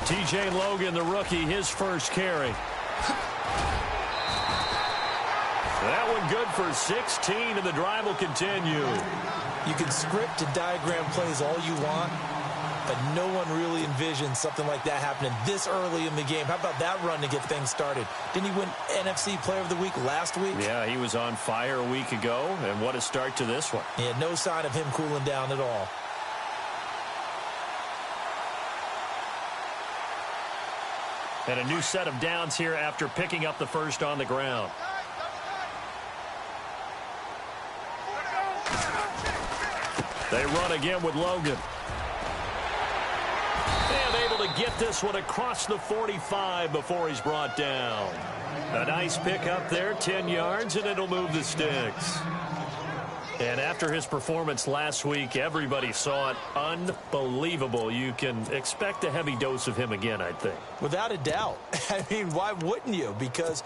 TJ Logan, the rookie, his first carry. That one good for 16, and the drive will continue. You can script and diagram plays all you want, but no one really envisions something like that happening this early in the game. How about that run to get things started? Didn't he win NFC Player of the Week last week? Yeah, he was on fire a week ago, and what a start to this one. Yeah, no sign of him cooling down at all. And a new set of downs here after picking up the first on the ground. They run again with Logan. And able to get this one across the 45 before he's brought down. A nice pick up there, 10 yards, and it'll move the sticks. And after his performance last week, everybody saw it. Unbelievable. You can expect a heavy dose of him again, I think. Without a doubt. I mean, why wouldn't you? Because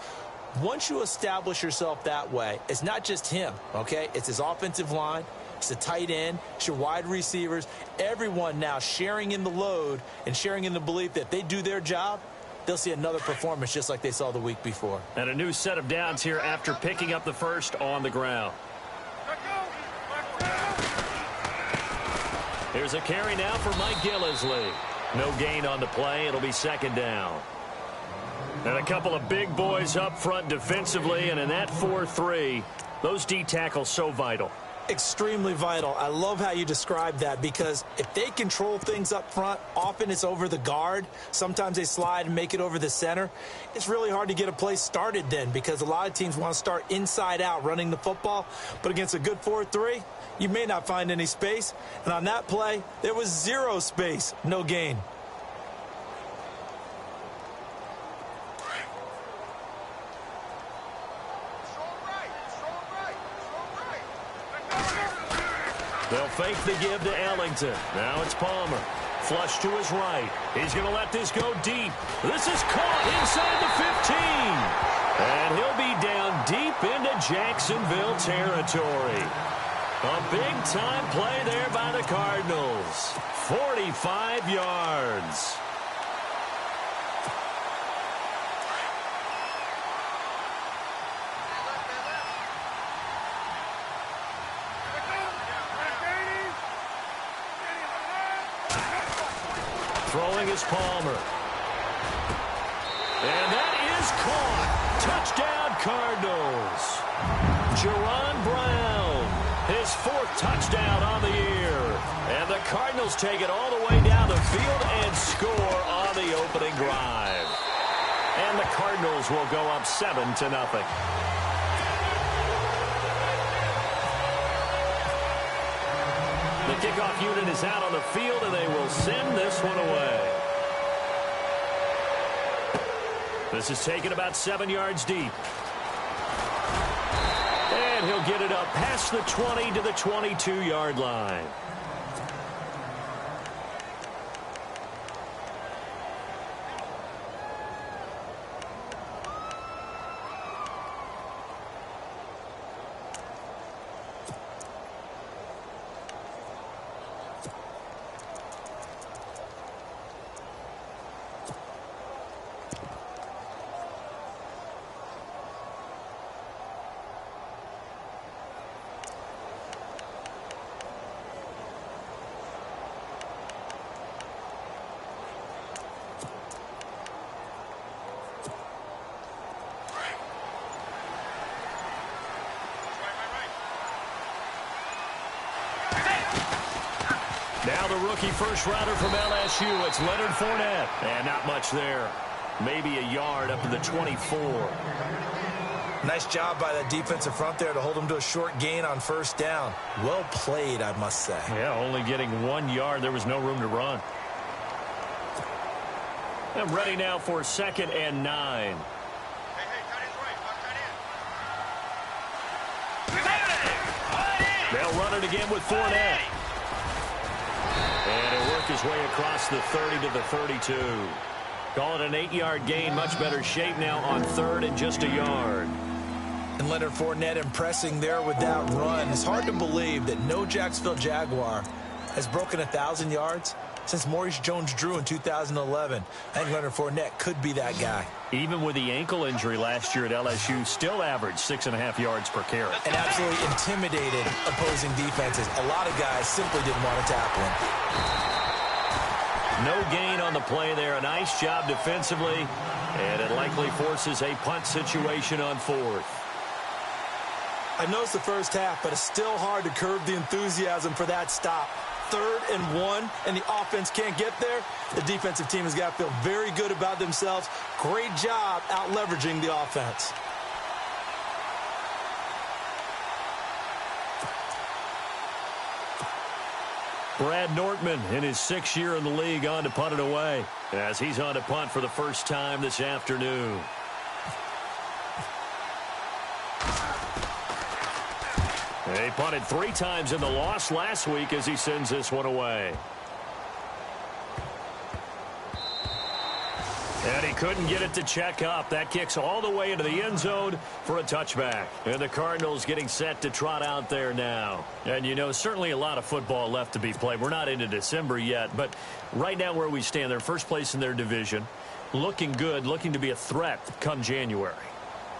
once you establish yourself that way, it's not just him, okay? It's his offensive line. It's the tight end. It's your wide receivers. Everyone now sharing in the load and sharing in the belief that they do their job, they'll see another performance just like they saw the week before. And a new set of downs here after picking up the first on the ground. Here's a carry now for Mike Gillisley. No gain on the play. It'll be second down. And a couple of big boys up front defensively, and in that 4-3, those D tackles so vital. Extremely vital. I love how you describe that, because if they control things up front, often it's over the guard. Sometimes they slide and make it over the center. It's really hard to get a play started then, because a lot of teams want to start inside out running the football. But against a good 4-3, you may not find any space. And on that play, there was zero space. No gain. They'll fake the give to Ellington. Now it's Palmer. Flush to his right. He's going to let this go deep. This is caught inside the 15. And he'll be down deep into Jacksonville territory. A big-time play there by the Cardinals. 45 yards. Throwing is Palmer. And that is caught. Touchdown, Cardinals. Jerron Brown, his fourth touchdown on the year. And the Cardinals take it all the way down the field and score on the opening drive. And the Cardinals will go up 7-0. The kickoff unit is out on the field, and they will send this one away. This is taken about 7 yards deep. And he'll get it up past the 20 to the 22-yard line. Now the rookie first-rounder from LSU, it's Leonard Fournette. And not much there. Maybe a yard up to the 24. Nice job by that defensive front there to hold him to a short gain on first down. Well played, I must say. Yeah, only getting 1 yard. There was no room to run. I'm ready now for 2nd and 9. They'll run it again with Fournette. And he'll work his way across the 30 to the 32. Call it an 8-yard gain. Much better shape now on 3rd and just a yard. And Leonard Fournette impressing there with that run. It's hard to believe that no Jacksonville Jaguar has broken 1,000 yards since Maurice Jones-Drew in 2011. I think Leonard Fournette could be that guy. Even with the ankle injury last year at LSU, still averaged 6.5 yards per carry. And absolutely intimidated opposing defenses. A lot of guys simply didn't want to tackle him. No gain on the play there. A nice job defensively. And it likely forces a punt situation on 4th. I know it's the first half, but it's still hard to curb the enthusiasm for that stop. 3rd and 1, and the offense can't get there. The defensive team has got to feel very good about themselves. Great job out leveraging the offense. Brad Nortman in his 6th year in the league on to punt it away as he's on to punt for the first time this afternoon. He punted 3 times in the loss last week as he sends this one away. And he couldn't get it to check up. That kicks all the way into the end zone for a touchback. And the Cardinals getting set to trot out there now. And, you know, certainly a lot of football left to be played. We're not into December yet, but right now where we stand, they're first place in their division. Looking good, looking to be a threat come January.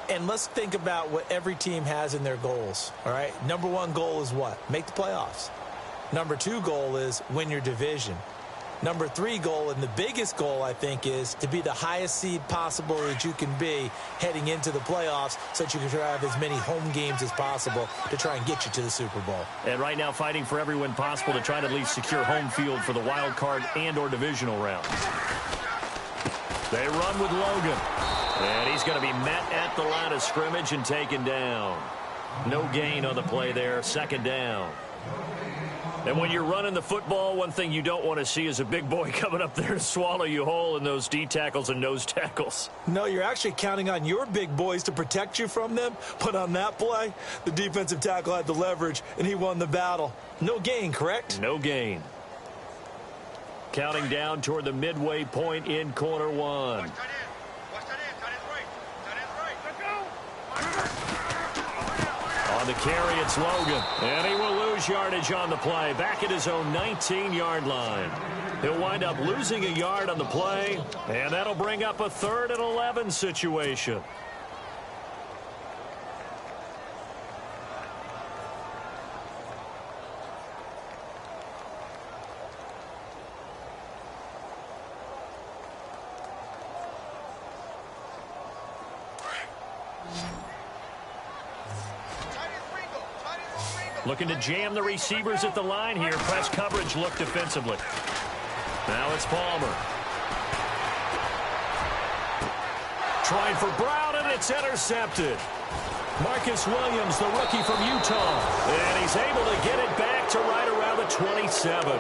And let's think about what every team has in their goals, all right? Number 1 goal is what? Make the playoffs. Number 2 goal is win your division. Number 3 goal, and the biggest goal, I think, is to be the highest seed possible that you can be heading into the playoffs so that you can try to have as many home games as possible to try and get you to the Super Bowl. And right now fighting for every win possible to try to at least secure home field for the wild card and or divisional round. They run with Logan. And he's going to be met at the line of scrimmage and taken down. No gain on the play there. 2nd down. And when you're running the football, one thing you don't want to see is a big boy coming up there to swallow you whole in those D tackles and nose tackles. No, you're actually counting on your big boys to protect you from them. But on that play, the defensive tackle had the leverage, and he won the battle. No gain, correct? No gain. Counting down toward the midway point in quarter 1. On the carry, it's Logan. And he will lose yardage on the play. Back at his own 19-yard line. He'll wind up losing a yard on the play. And that'll bring up a 3rd and 11 situation. Looking to jam the receivers at the line here. Press coverage look defensively. Now it's Palmer. Trying for Brown, and it's intercepted. Marcus Williams, the rookie from Utah. And he's able to get it back to right around the 27.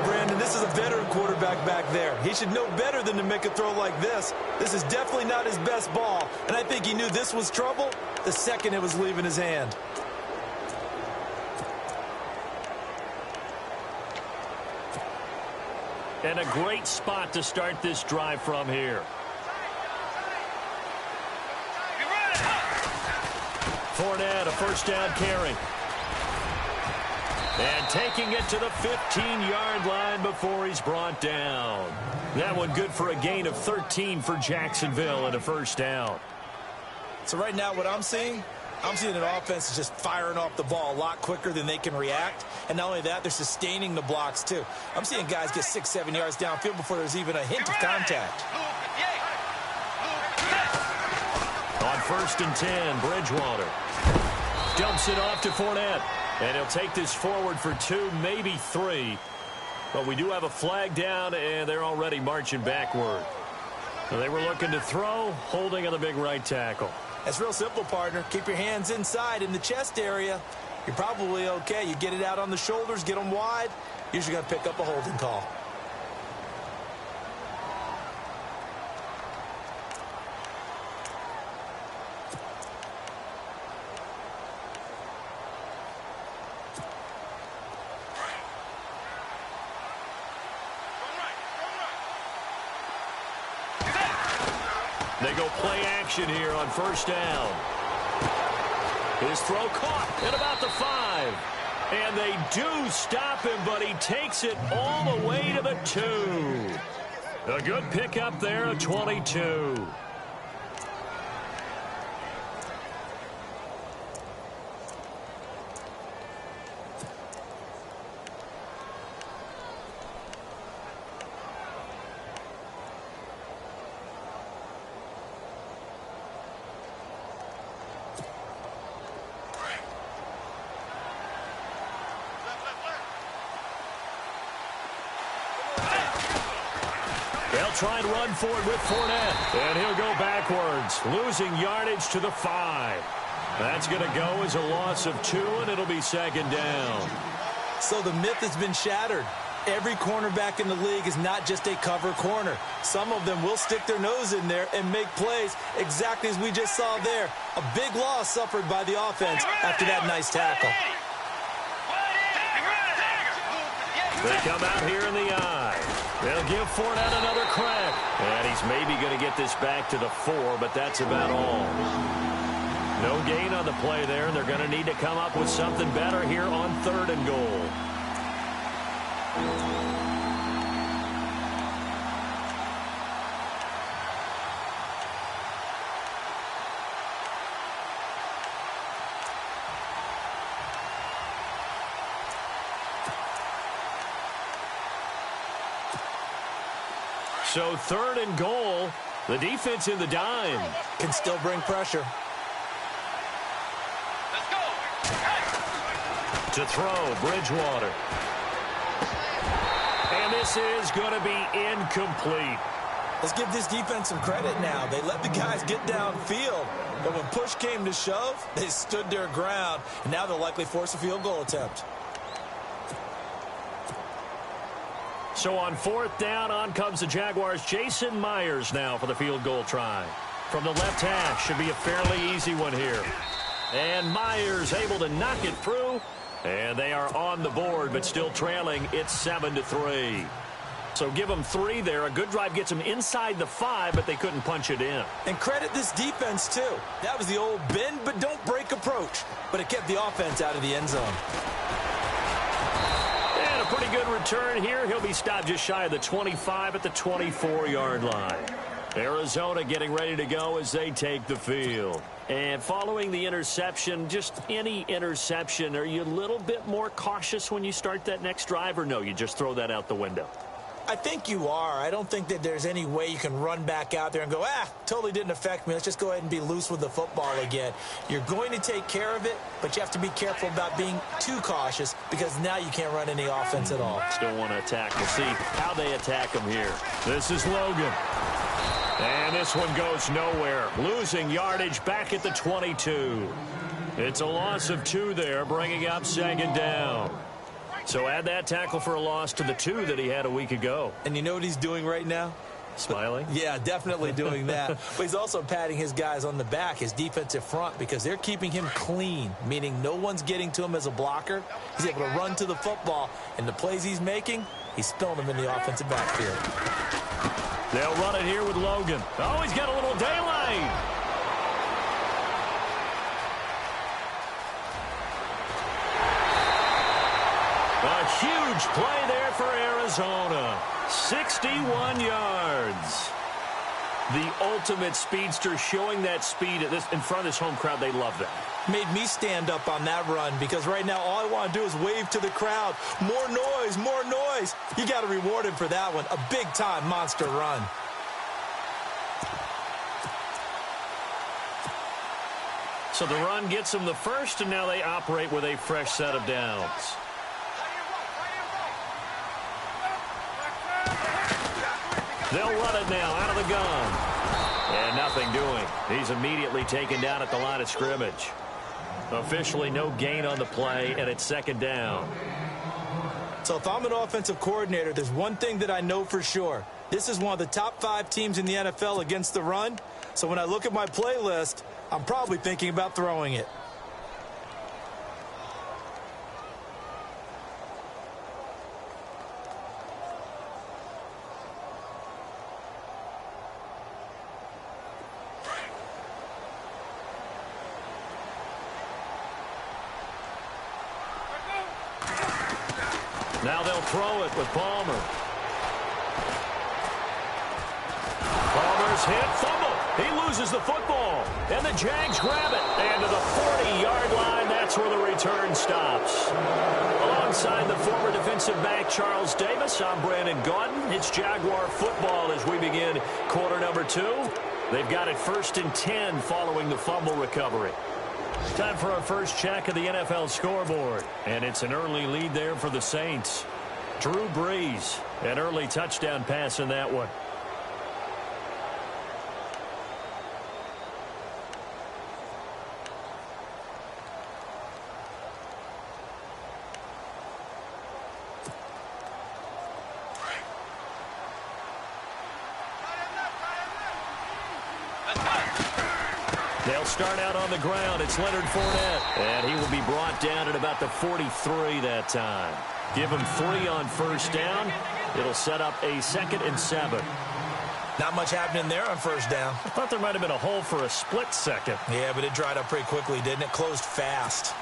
Brandon, this is a veteran quarterback back there. He should know better than to make a throw like this. This is definitely not his best ball. And I think he knew this was trouble the second it was leaving his hand. And a great spot to start this drive from here. Fournette, a 1st down carry. And taking it to the 15-yard line before he's brought down. That one good for a gain of 13 for Jacksonville and a 1st down. So right now what I'm seeing an offense is just firing off the ball a lot quicker than they can react. And not only that, they're sustaining the blocks, too. I'm seeing guys get 6-7 yards downfield before there's even a hint of contact. On 1st and 10, Bridgewater dumps it off to Fournette. And he'll take this forward for 2, maybe 3. But we do have a flag down, and they're already marching backward. So they were looking to throw, holding on the big right tackle. That's real simple, partner. Keep your hands inside in the chest area. You're probably okay. You get it out on the shoulders, get them wide. Usually going to pick up a holding call. They go play action here on 1st down. His throw caught at about the 5. And they do stop him, but he takes it all the way to the 2. A good pickup there at 22. They'll try and run for it with Fournette. And he'll go backwards, losing yardage to the 5. That's going to go as a loss of 2, and it'll be second down. So the myth has been shattered. Every cornerback in the league is not just a cover corner. Some of them will stick their nose in there and make plays exactly as we just saw there. A big loss suffered by the offense after that nice tackle. They come out here in the eye. They'll give Fournette another crack. And he's maybe going to get this back to the 4, but that's about all. No gain on the play there, and they're going to need to come up with something better here on 3rd and goal. So 3rd and goal, the defense in the dime. Can still bring pressure. Let's go. To throw, Bridgewater. And this is going to be incomplete. Let's give this defense some credit now. They let the guys get downfield, but when push came to shove, they stood their ground, and now they'll likely force a field goal attempt. So on 4th down, on comes the Jaguars. Jason Myers now for the field goal try. From the left hash, should be a fairly easy one here. And Myers able to knock it through. And they are on the board, but still trailing. It's 7-3. So give them 3 there. A good drive gets them inside the 5, but they couldn't punch it in. And credit this defense, too. That was the old bend but don't break approach. But it kept the offense out of the end zone. And a pretty good return here. He'll be stopped just shy of the 25 at the 24-yard line. Arizona getting ready to go as they take the field. And following the interception, just any interception, are you a little bit more cautious when you start that next drive, or no, you just throw that out the window? I think you are. I don't think that there's any way you can run back out there and go, totally didn't affect me. Let's just go ahead and be loose with the football again. You're going to take care of it, but you have to be careful about being too cautious because now you can't run any offense at all. Still want to attack. We'll see how they attack him here. This is Logan. And this one goes nowhere. Losing yardage back at the 22. It's a loss of 2 there, bringing up second down. So add that tackle for a loss to the 2 that he had a week ago. And you know what he's doing right now? Smiling? Yeah, definitely doing that. But he's also patting his guys on the back, his defensive front, because they're keeping him clean, meaning no one's getting to him as a blocker. He's able to run to the football, and the plays he's making, he's spilling them in the offensive backfield. They'll run it here with Logan. Oh, he's got a little daylight. A huge play there for Arizona. 61 yards. The ultimate speedster, showing that speed at this in front of this home crowd. They love that. Made me stand up on that run because right now all I want to do is wave to the crowd. More noise, more noise. You got to reward him for that one. A big-time monster run. So the run gets them the first, and now they operate with a fresh set of downs. They'll run it now out of the gun. And nothing doing. He's immediately taken down at the line of scrimmage. Officially no gain on the play, and it's second down. So if I'm an offensive coordinator, there's one thing that I know for sure. This is one of the top 5 teams in the NFL against the run. So when I look at my playlist, I'm probably thinking about throwing it. Now they'll throw it with Palmer. Palmer's hit, fumble. He loses the football, and the Jags grab it. And to the 40-yard line, that's where the return stops. Alongside the former defensive back Charles Davis, I'm Brandon Gaudin. It's Jaguar football as we begin quarter number 2. They've got it 1st and 10 following the fumble recovery. Time for our first check of the NFL scoreboard. And it's an early lead there for the Saints. Drew Brees, an early touchdown pass in that one. They'll start out on the ground. It's Leonard Fournette. And he will be brought down at about the 43 that time. Give him 3 on first down. It'll set up a 2nd and 7. Not much happening there on first down. I thought there might have been a hole for a split second. Yeah, but it dried up pretty quickly, didn't it? Closed fast.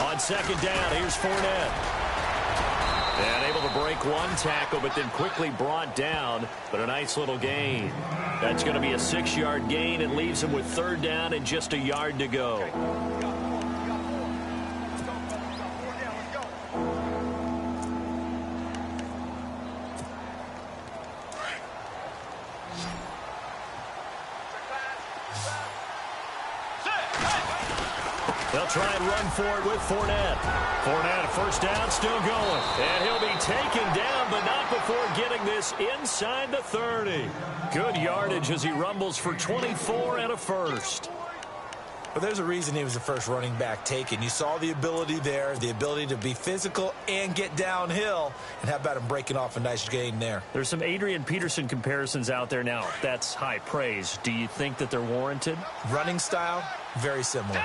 On 2nd down, here's Fournette. And able to break one tackle, but then quickly brought down. But a nice little gain. That's going to be a 6-yard gain and leaves him with 3rd down and just a yard to go. They'll try and run for it with Fournette. Fournette, 1st down, still going. And he'll be taken down, but not before getting this inside the 30. Good yardage as he rumbles for 24 and a first. But there's a reason he was the first running back taken. You saw the ability there, the ability to be physical and get downhill. And how about him breaking off a nice gain there? There's some Adrian Peterson comparisons out there now. That's high praise. Do you think that they're warranted? Running style, very similar.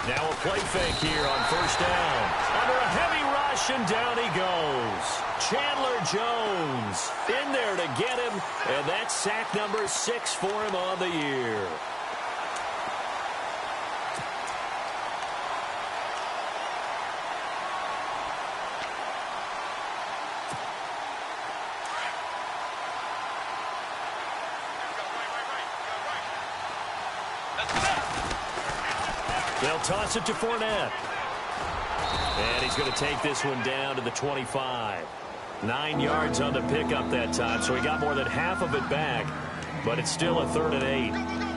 Now a play fake here on 1st down. Under a heavy rush, and down he goes. Chandler Jones in there to get him, and that's sack number 6 for him on the year. They'll toss it to Fournette. And he's going to take this one down to the 25. 9 yards on the pickup that time, so he got more than half of it back. But it's still a 3rd and 8.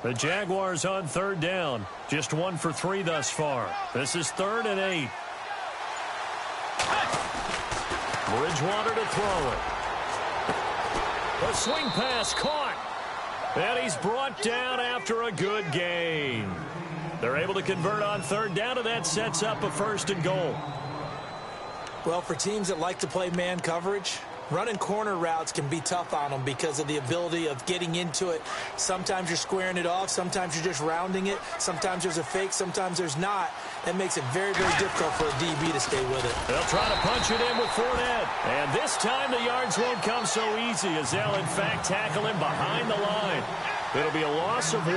The Jaguars on 3rd down. Just 1 for 3 thus far. This is 3rd and 8. Bridgewater to throw it. A swing pass caught. And he's brought down after a good gain. They're able to convert on 3rd down, and that sets up a 1st and goal. Well, for teams that like to play man coverage, running corner routes can be tough on them because of the ability of getting into it. Sometimes you're squaring it off. Sometimes you're just rounding it. Sometimes there's a fake. Sometimes there's not. That makes it very, very difficult for a DB to stay with it. They'll try to punch it in with Fournette. And this time the yards won't come so easy as they'll, in fact, tackle him behind the line. It'll be a loss of 1,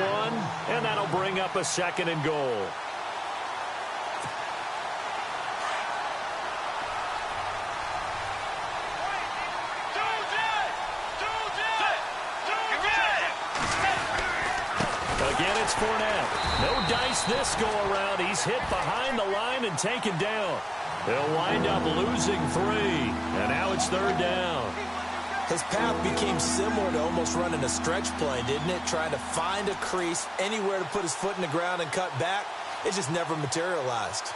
and that'll bring up a 2nd and goal. It's Fournette. No dice this go-around. He's hit behind the line and taken down. They'll wind up losing 3. And now it's 3rd down. His path became similar to almost running a stretch play, didn't it? Trying to find a crease, anywhere to put his foot in the ground and cut back. It just never materialized.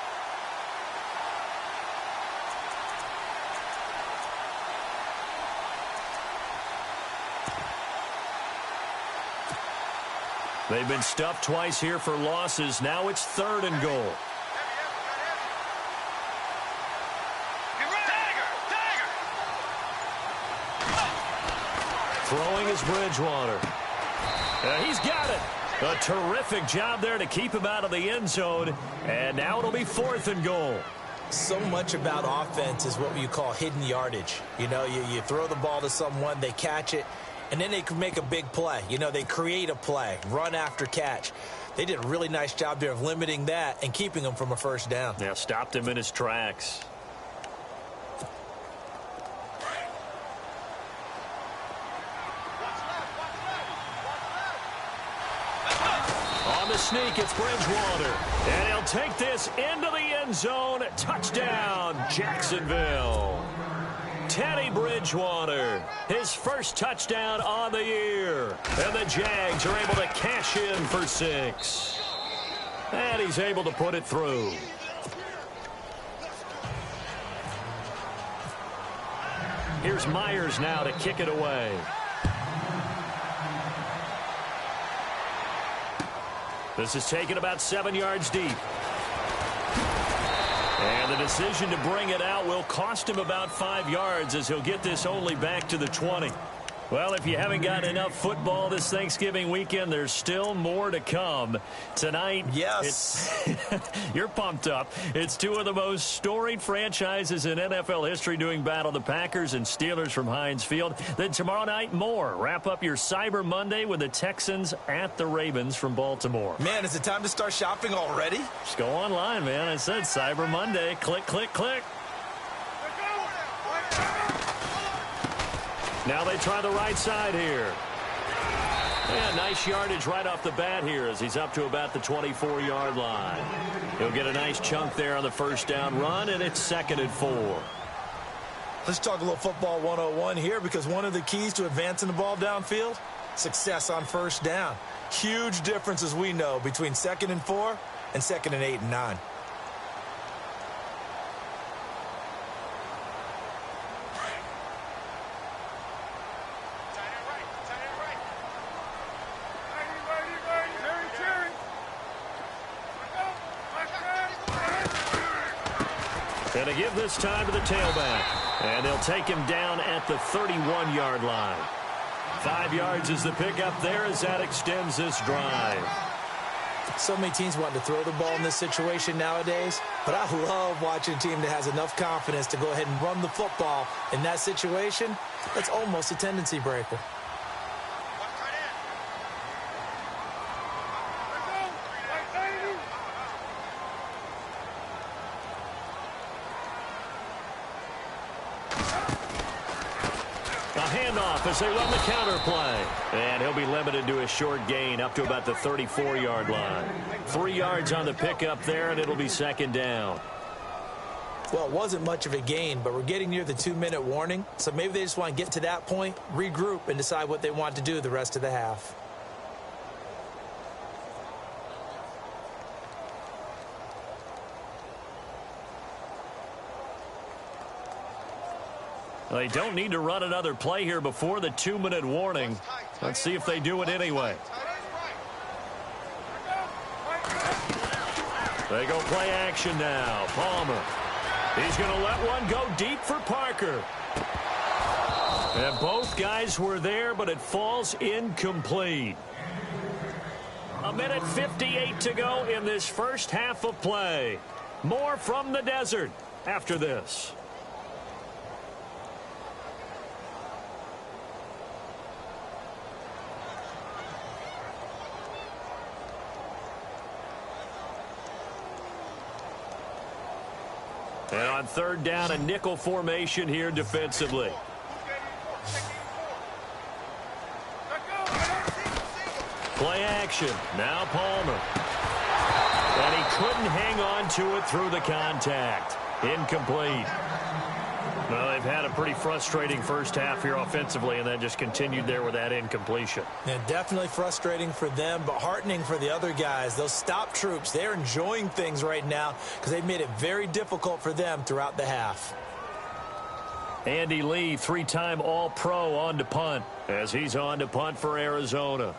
They've been stuffed twice here for losses. Now it's 3rd and goal. Throwing is Bridgewater. He's got it. A terrific job there to keep him out of the end zone. And now it'll be 4th and goal. So much about offense is what you call hidden yardage. You know, you throw the ball to someone, they catch it, and then they can make a big play. You know, they create a play, run after catch. They did a really nice job there of limiting that and keeping him from a first down. Yeah, stopped him in his tracks. On the sneak, it's Bridgewater. And he'll take this into the end zone. Touchdown, Jacksonville. Teddy Bridgewater, his first touchdown on the year. And the Jags are able to cash in for 6. And he's able to put it through. Here's Myers now to kick it away. This is taken about 7 yards deep. And the decision to bring it out will cost him about 5 yards as he'll get this only back to the 20. Well, if you haven't gotten enough football this Thanksgiving weekend, there's still more to come. Tonight, yes, you're pumped up. It's two of the most storied franchises in NFL history doing battle, the Packers and Steelers from Heinz Field. Then tomorrow night, more. Wrap up your Cyber Monday with the Texans at the Ravens from Baltimore. Man, is it time to start shopping already? Just go online, man. I said Cyber Monday. Click, click, click. Now they try the right side here. Yeah, nice yardage right off the bat here as he's up to about the 24-yard line. He'll get a nice chunk there on the first down run, and it's 2nd and 4. Let's talk a little football 101 here, because one of the keys to advancing the ball downfield, success on first down. Huge difference, as we know, between 2nd and 4 and 2nd and 8 and 9. And to give this time to the tailback. And they'll take him down at the 31-yard line. 5 yards is the pickup there as that extends this drive. So many teams want to throw the ball in this situation nowadays, but I love watching a team that has enough confidence to go ahead and run the football in that situation. That's almost a tendency breaker. As they run the counter play. And he'll be limited to a short gain up to about the 34-yard line. 3 yards on the pickup there, and it'll be 2nd down. Well, it wasn't much of a gain, but we're getting near the 2-minute warning. So maybe they just want to get to that point, regroup, and decide what they want to do the rest of the half. They don't need to run another play here before the 2-minute warning. Let's see if they do it anyway. They go play action now. Palmer. He's going to let one go deep for Parker. And both guys were there, but it falls incomplete. 1:58 to go in this first half of play. More from the desert after this. And on 3rd down, a nickel formation here defensively. Play action. Now Palmer. And he couldn't hang on to it through the contact. Incomplete. Well, they've had a pretty frustrating first half here offensively, and then just continued there with that incompletion. Yeah, definitely frustrating for them, but heartening for the other guys. Those stop troops, they're enjoying things right now because they've made it very difficult for them throughout the half. Andy Lee, three-time All-Pro, on to punt, as he's on to punt for Arizona.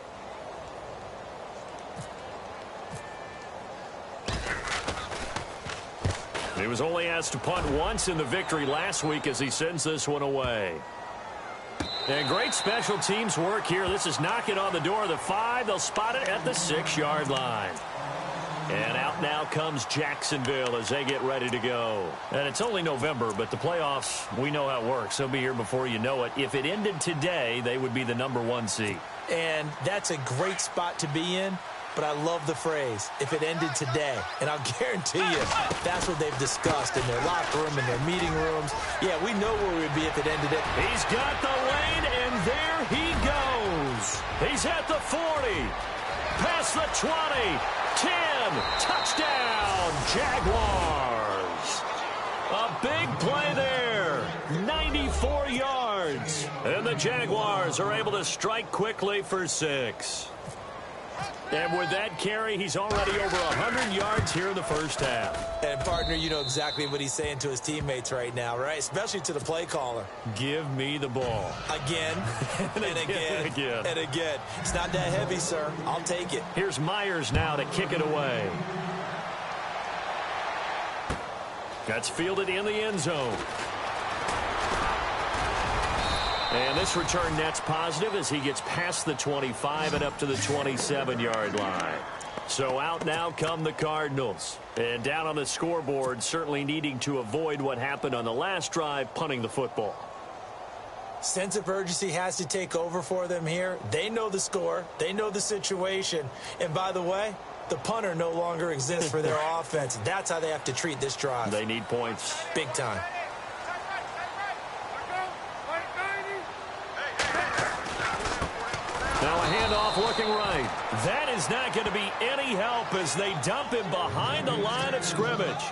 He was only asked to punt once in the victory last week as he sends this one away. And great special teams work here. This is knocking on the door of the 5. They'll spot it at the 6-yard line. And out now comes Jacksonville as they get ready to go. And it's only November, but the playoffs, we know how it works. They'll be here before you know it. If it ended today, they would be the #1 seed. And that's a great spot to be in, but I love the phrase, if it ended today. And I'll guarantee you, that's what they've discussed in their locker room, in their meeting rooms. Yeah, we know where we'd be if it ended it. He's got the lane, and there he goes. He's at the 40, past the 20, 10, touchdown, Jaguars. A big play there, 94 yards. And the Jaguars are able to strike quickly for 6. And with that carry, he's already over 100 yards here in the first half. And, partner, you know exactly what he's saying to his teammates right now, right? Especially to the play caller. Give me the ball. Again, and again, and again. It's not that heavy, sir. I'll take it. Here's Myers now to kick it away. That's fielded in the end zone. And this return net's positive as he gets past the 25 and up to the 27-yard line. So out now come the Cardinals. And down on the scoreboard, certainly needing to avoid what happened on the last drive, punting the football. Sense of urgency has to take over for them here. They know the score. They know the situation. And by the way, the punter no longer exists for their offense. That's how they have to treat this drive. They need points. Big time. Now a handoff looking right. That is not going to be any help as they dump him behind the line of scrimmage.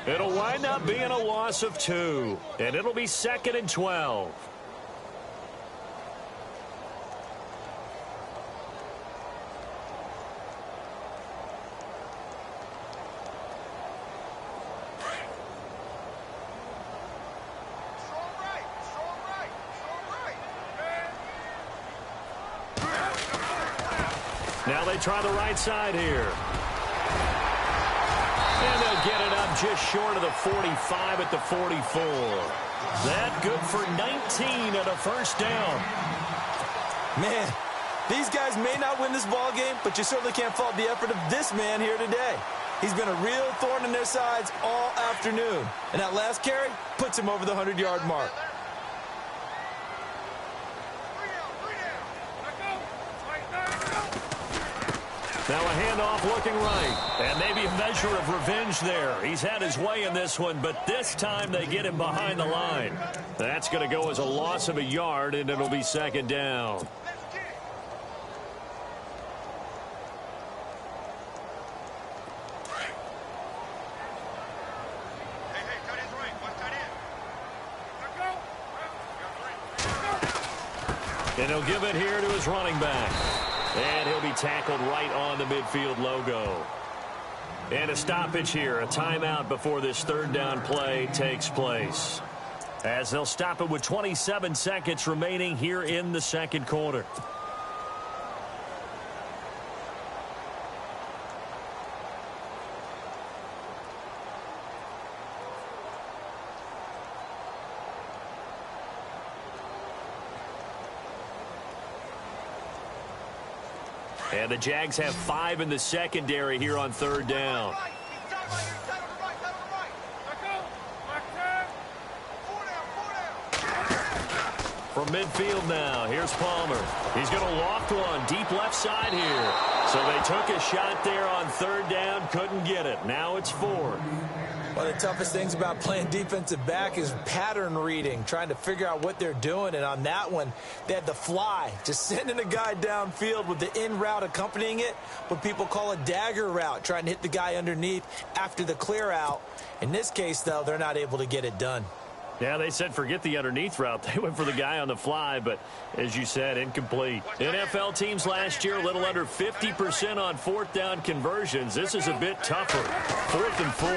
It'll wind up being a loss of 2. And it'll be 2nd and 12. Now they try the right side here. And they'll get it up just short of the 45 at the 44. That good for 19 and a first down. Man, these guys may not win this ball game, but you certainly can't fault the effort of this man here today. He's been a real thorn in their sides all afternoon. And that last carry puts him over the 100-yard mark. Now a handoff looking right. And maybe a measure of revenge there. He's had his way in this one, but this time they get him behind the line. That's going to go as a loss of a yard, and it'll be 2nd down. And he'll give it here to his running back. And he'll be tackled right on the midfield logo. And a stoppage here, a timeout before this 3rd down play takes place. As they'll stop it with 27 seconds remaining here in the 2nd quarter. And the Jags have 5 in the secondary here on 3rd down. From midfield now, here's Palmer. He's going to loft one deep left side here. So they took a shot there on 3rd down, couldn't get it. Now it's 4th. One of the toughest things about playing defensive back is pattern reading, trying to figure out what they're doing. And on that one, they had the fly, just sending a guy downfield with the in route accompanying it, what people call a dagger route, trying to hit the guy underneath after the clear out. In this case, though, they're not able to get it done. Yeah, they said forget the underneath route. They went for the guy on the fly, but as you said, incomplete. NFL teams last year, a little under 50% on 4th down conversions. This is a bit tougher. 4th and 4.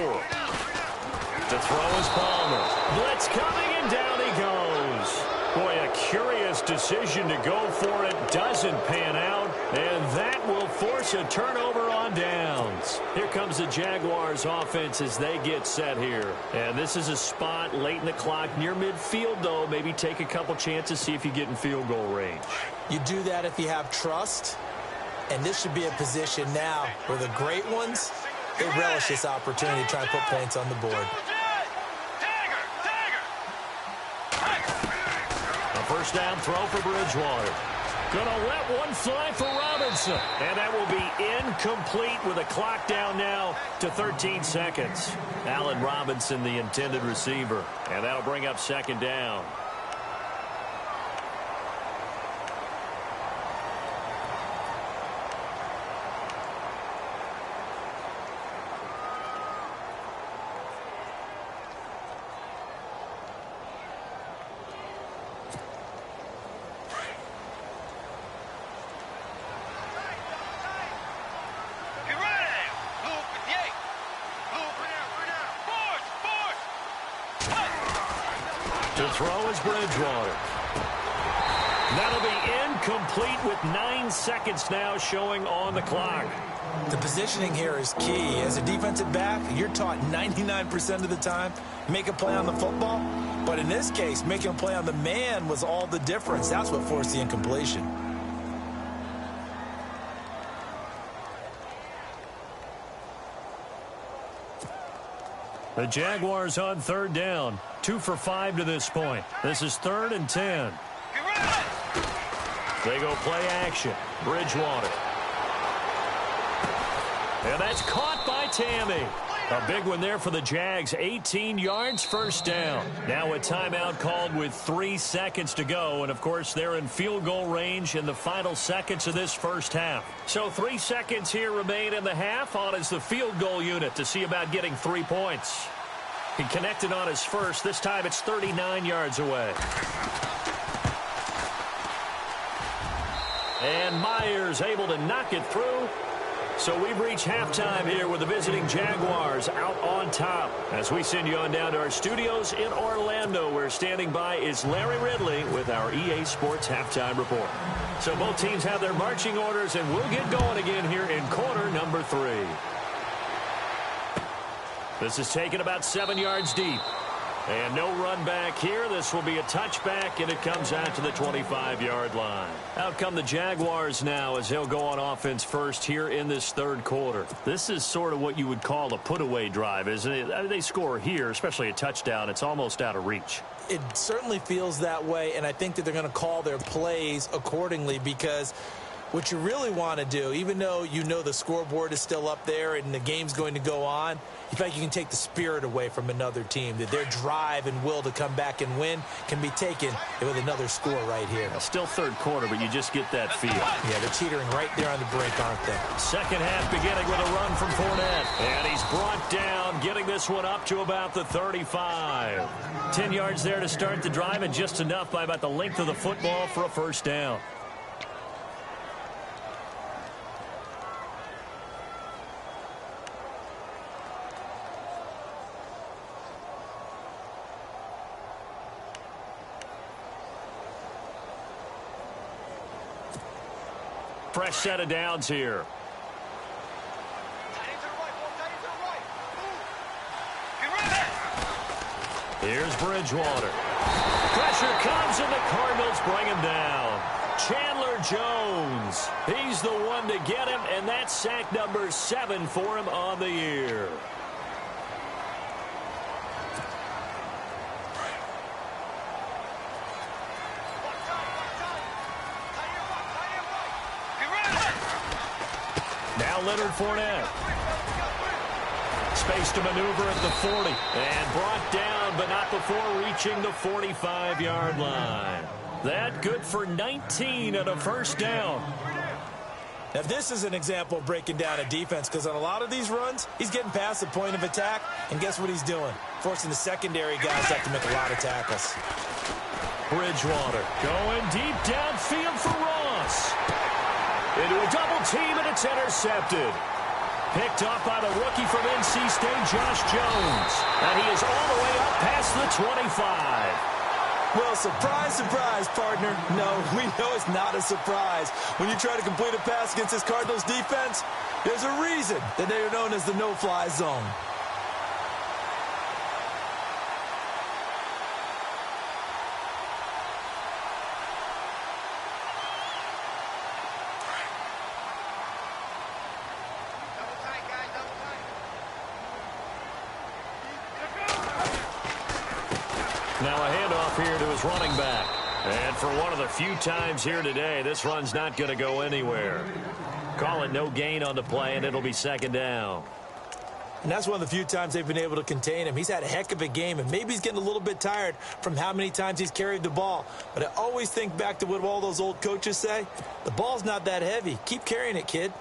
To throw is Palmer. Blitz coming, and down he goes. decision to go for it doesn't pan out, and that will force a turnover on downs. Here comes the Jaguars offense as they get set here. And this is a spot late in the clock near midfield, though. Maybe take a couple chances, see if you get in field goal range. You do that if you have trust, and this should be a position now where the great ones, they relish this opportunity to try and put points on the board. First down throw for Bridgewater. Gonna let one fly for Robinson. And that will be incomplete with a clock down now to 13 seconds. Allen Robinson, the intended receiver. And that'll bring up second down. To throw is Bridgewater. That'll be incomplete with 9 seconds now showing on the clock. The positioning here is key. As a defensive back, you're taught 99% of the time, make a play on the football. But in this case, making a play on the man was all the difference. That's what forced the incompletion. The Jaguars on third down. 2 for 5 to this point. This is 3rd and 10. They go play action. Bridgewater. And that's caught by Tammy. A big one there for the Jags. 18 yards, first down. Now a timeout called with 3 seconds to go. And, of course, they're in field goal range in the final seconds of this first half. So 3 seconds here remain in the half. On is the field goal unit to see about getting 3 points. He connected on his first. This time it's 39 yards away. And Myers able to knock it through. So we've reached halftime here with the visiting Jaguars out on top. As we send you on down to our studios in Orlando, where standing by is Larry Ridley with our EA Sports Halftime Report. So both teams have their marching orders, and we'll get going again here in quarter number 3. This is taken about 7 yards deep. And no run back here. This will be a touchback, and it comes out to the 25-yard line. Out come the Jaguars now as they'll go on offense first here in this third quarter. This is sort of what you would call a put-away drive, isn't it? They score here, especially a touchdown. It's almost out of reach. It certainly feels that way, and I think that they're going to call their plays accordingly, because what you really want to do, even though you know the scoreboard is still up there and the game's going to go on, in fact, you can take the spirit away from another team, that their drive and will to come back and win can be taken with another score right here. Still third quarter, but you just get that feel. Yeah, they're teetering right there on the brink, aren't they? Second half beginning with a run from Fournette. And he's brought down, getting this one up to about the 35. 10 yards there to start the drive, and just enough by about the length of the football for a first down. Fresh set of downs here. Here's Bridgewater. Pressure comes, and the Cardinals bring him down. Chandler Jones. He's the one to get him, and that's sack number 7 for him on the year. Now Leonard Fournette. Space to maneuver at the 40. And brought down, but not before reaching the 45-yard line. That good for 19 and a first down. Now, this is an example of breaking down a defense, because on a lot of these runs, he's getting past the point of attack, and guess what he's doing? Forcing the secondary guys to have to make a lot of tackles. Bridgewater going deep downfield for Ross. Into a double team, and it's intercepted. Picked up by the rookie from NC State, Josh Jones. And he is all the way up past the 25. Well, surprise, surprise, partner. No, we know it's not a surprise. When you try to complete a pass against this Cardinals defense, there's a reason that they are known as the no-fly zone. Now a handoff here to his running back. And for one of the few times here today, this run's not going to go anywhere. Call it no gain on the play, and it'll be second down. And that's one of the few times they've been able to contain him. He's had a heck of a game, and maybe he's getting a little bit tired from how many times he's carried the ball. But I always think back to what all those old coaches say. The ball's not that heavy. Keep carrying it, kid.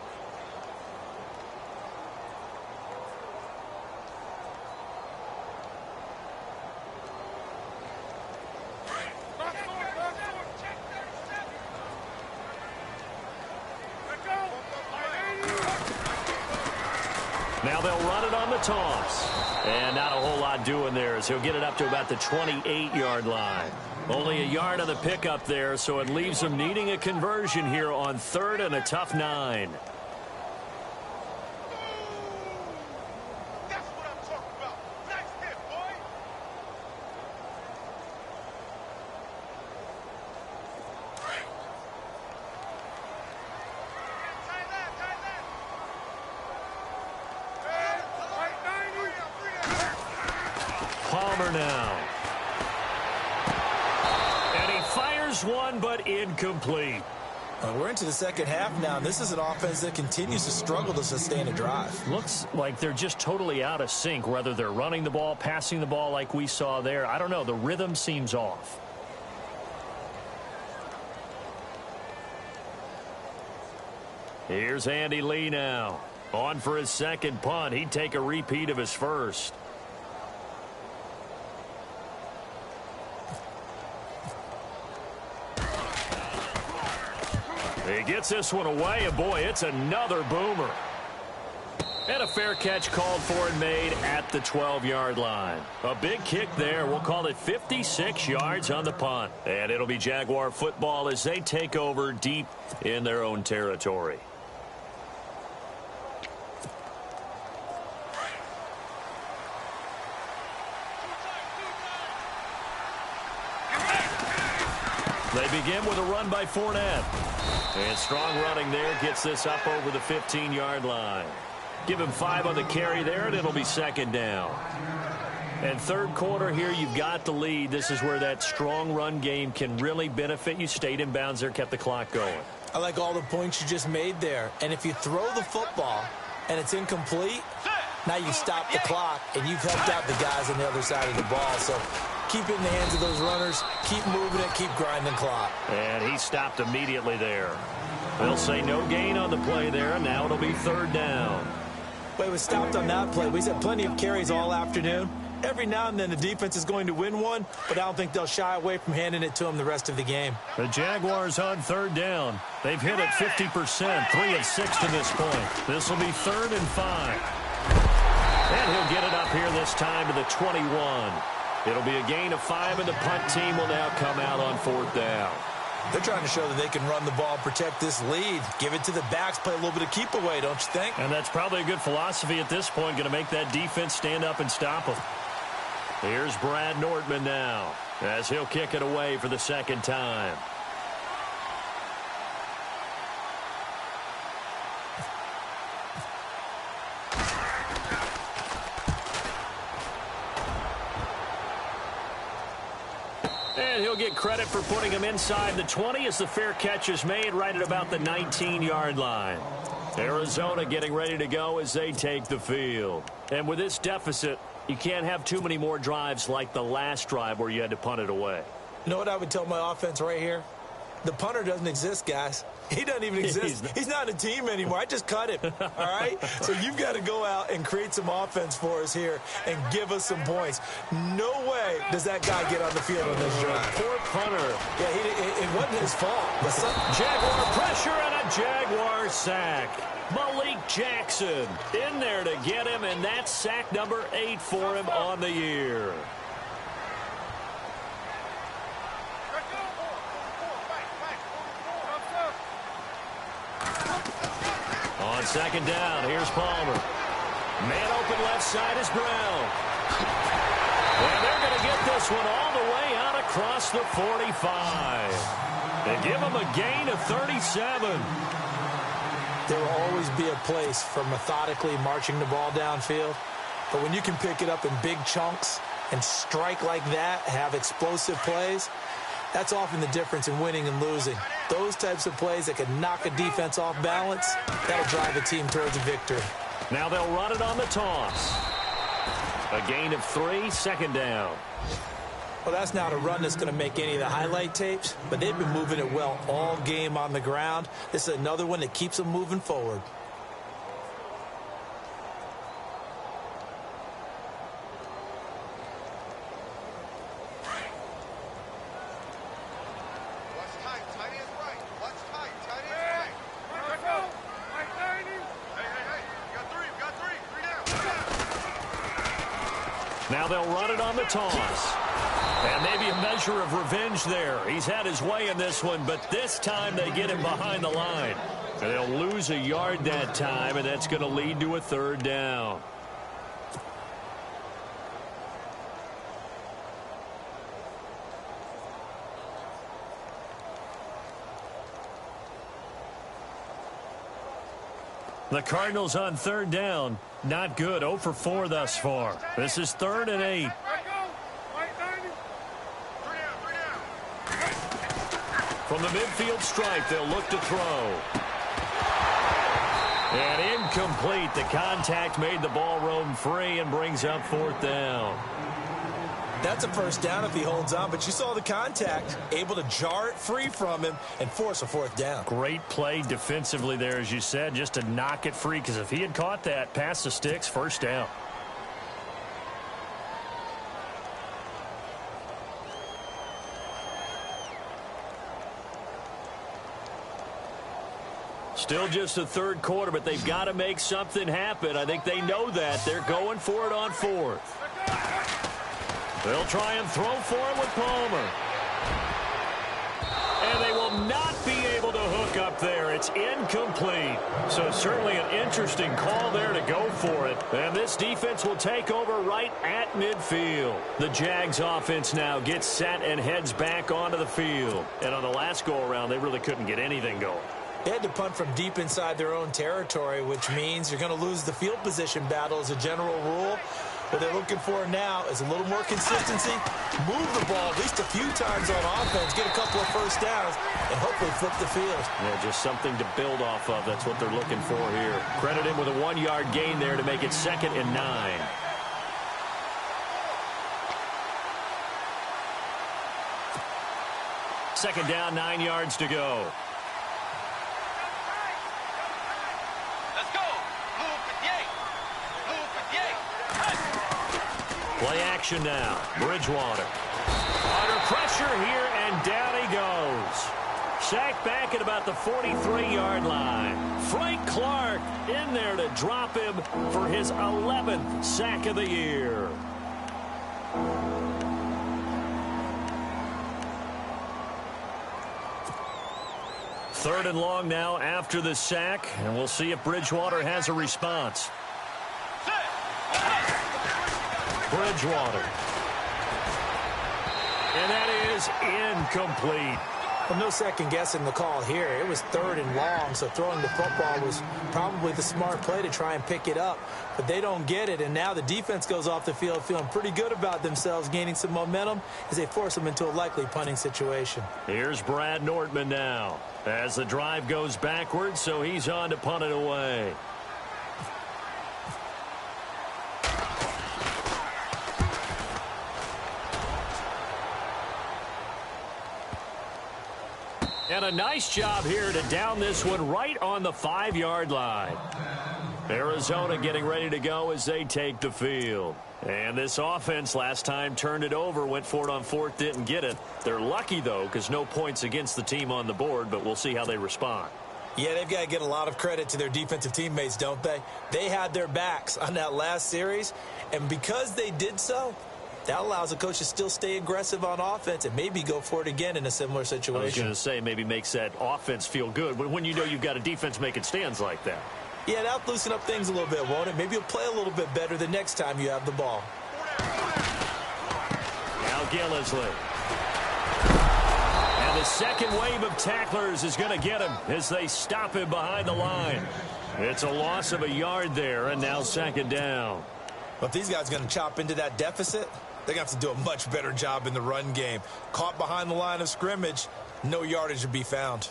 Now they'll run it on the toss. And not a whole lot doing there as he'll get it up to about the 28-yard line. Only a yard on the pickup there, so it leaves them needing a conversion here on 3rd and a tough 9. Palmer now. And he fires one, but incomplete. We're into the second half now, and this is an offense that continues to struggle to sustain a drive. Looks like they're just totally out of sync, whether they're running the ball, passing the ball like we saw there. I don't know. The rhythm seems off. Here's Andy Lee now. On for his second punt. He'd take a repeat of his first. He gets this one away, and boy, it's another boomer. And a fair catch called for and made at the 12-yard line. A big kick there. We'll call it 56 yards on the punt. And it'll be Jaguar football as they take over deep in their own territory. They begin with a run by Fournette. And strong running there gets this up over the 15-yard line. Give him 5 on the carry there, and it'll be second down. And third quarter here, you've got the lead. This is where that strong run game can really benefit you. Stayed in bounds there, kept the clock going. I like all the points you just made there. And if you throw the football and it's incomplete, now you stop the clock, and you've helped out the guys on the other side of the ball. So keep it in the hands of those runners. Keep moving it. Keep grinding clock. And he stopped immediately there. They'll say no gain on the play there. Now it'll be third down. Well, he was stopped on that play. We've had plenty of carries all afternoon. Every now and then the defense is going to win one, but I don't think they'll shy away from handing it to him the rest of the game. The Jaguars on third down. They've hit it 50%, 3 of 6 to this point. This will be 3rd and 5. And he'll get it up here this time to the 21. It'll be a gain of 5, and the punt team will now come out on 4th down. They're trying to show that they can run the ball, protect this lead, give it to the backs, play a little bit of keep away, don't you think? And that's probably a good philosophy at this point, going to make that defense stand up and stop them. Here's Brad Nordman now, as he'll kick it away for the second time. And he'll get credit for putting him inside the 20 as the fair catch is made right at about the 19-yard line. Arizona getting ready to go as they take the field. And with this deficit, you can't have too many more drives like the last drive where you had to punt it away. You know what I would tell my offense right here? The punter doesn't exist, guys. He doesn't even exist. He's not a team anymore. I just cut him, all right? So you've got to go out and create some offense for us here and give us some points. No way does that guy get on the field on this drive. Poor punter. Yeah, it wasn't his fault. Jaguar pressure and a Jaguar sack. Malik Jackson in there to get him, and that's sack number 8 for him on the year. On second down, here's Palmer. Man open left side is Brown. And they're going to get this one all the way out across the 45. They give him a gain of 37. There will always be a place for methodically marching the ball downfield. But when you can pick it up in big chunks and strike like that, have explosive plays, that's often the difference in winning and losing. Those types of plays that can knock a defense off balance, that'll drive a team towards a victory. Now they'll run it on the toss. A gain of 3, second down. Well, that's not a run that's going to make any of the highlight tapes, but they've been moving it well all game on the ground. This is another one that keeps them moving forward. Now they'll run it on the toss. And maybe a measure of revenge there. He's had his way in this one, but this time they get him behind the line. And they'll lose a yard that time, and that's going to lead to a third down. The Cardinals on third down. Not good. 0 for 4 thus far. This is 3rd and 8. From the midfield stripe, they'll look to throw. And incomplete. The contact made the ball roam free and brings up 4th down. That's a first down if he holds on, but you saw the contact, able to jar it free from him and force a 4th down. Great play defensively there, as you said, just to knock it free, because if he had caught that, past the sticks, first down. Still just the third quarter, but they've got to make something happen. I think they know that. They're going for it on 4th. They'll try and throw for it with Palmer. And they will not be able to hook up there. It's incomplete. So certainly an interesting call there to go for it. And this defense will take over right at midfield. The Jags offense now gets set and heads back onto the field. And on the last go-around, they really couldn't get anything going. They had to punt from deep inside their own territory, which means you're going to lose the field position battle as a general rule. What they're looking for now is a little more consistency, move the ball at least a few times on offense, get a couple of first downs, and hopefully flip the field. Yeah, just something to build off of. That's what they're looking for here. Credit him with a 1-yard gain there to make it 2nd and 9. Second down, 9 yards to go. Play action now. Bridgewater. Under pressure here, and down he goes. Sacked back at about the 43-yard line. Frank Clark in there to drop him for his 11th sack of the year. Third and long now after the sack, and we'll see if Bridgewater has a response. Bridgewater. And that is incomplete. Well, no second guessing the call here. It was 3rd and long, so throwing the football was probably the smart play to try and pick it up. But they don't get it, and now the defense goes off the field feeling pretty good about themselves, gaining some momentum as they force them into a likely punting situation. Here's Brad Nortman now as the drive goes backwards, so he's on to punt it away. And a nice job here to down this one right on the 5-yard line. Arizona getting ready to go as they take the field. And this offense last time turned it over, went for it on 4th, didn't get it. They're lucky, though, because no points against the team on the board, but we'll see how they respond. Yeah, they've got to get a lot of credit to their defensive teammates, don't they? They had their backs on that last series, and because they did so, that allows the coach to still stay aggressive on offense and maybe go for it again in a similar situation. I was going to say maybe makes that offense feel good when you know you've got a defense making stands like that. Yeah, that'll loosen up things a little bit, won't it? Maybe you'll play a little bit better the next time you have the ball. Now Gillisley. And the second wave of tacklers is going to get him as they stop him behind the line. It's a loss of a yard there, and now second down. Well, if these guys are going to chop into that deficit, they're going to have to do a much better job in the run game. Caught behind the line of scrimmage, no yardage to be found.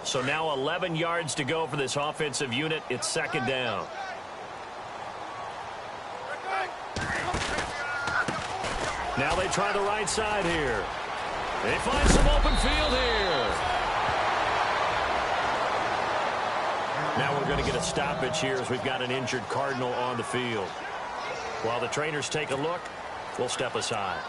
So now 11 yards to go for this offensive unit. It's second down. Now they try the right side here. They find some open field here. Now we're going to get a stoppage here as we've got an injured Cardinal on the field. While the trainers take a look, we'll step aside.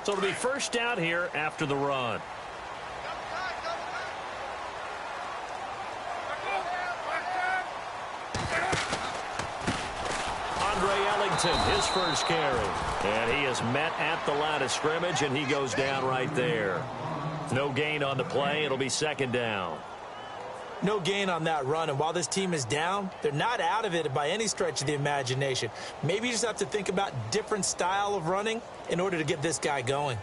So it'll be first down here after the run. His first carry. And he is met at the line of scrimmage, and he goes down right there. No gain on the play. It'll be second down. No gain on that run, and while this team is down, they're not out of it by any stretch of the imagination. Maybe you just have to think about different style of running in order to get this guy going.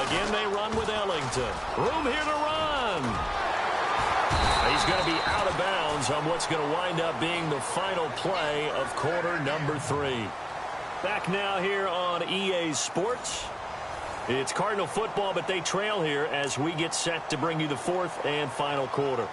Again, they run with Ellington. Room here to run. He's going to be out of bounds on what's going to wind up being the final play of quarter number 3. Back now here on EA Sports. It's Cardinal football, but they trail here as we get set to bring you the fourth and final quarter.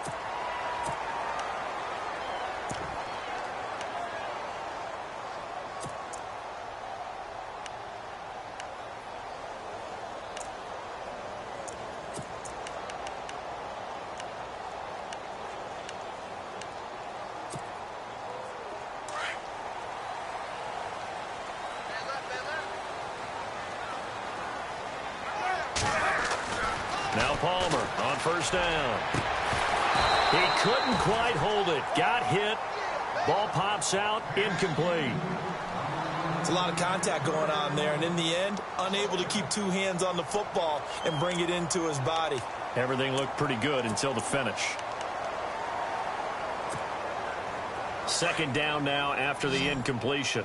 Now Palmer on first down. He couldn't quite hold it. Got hit. Ball pops out. Incomplete. It's a lot of contact going on there, and in the end, unable to keep two hands on the football and bring it into his body. Everything looked pretty good until the finish. Second down now after the incompletion.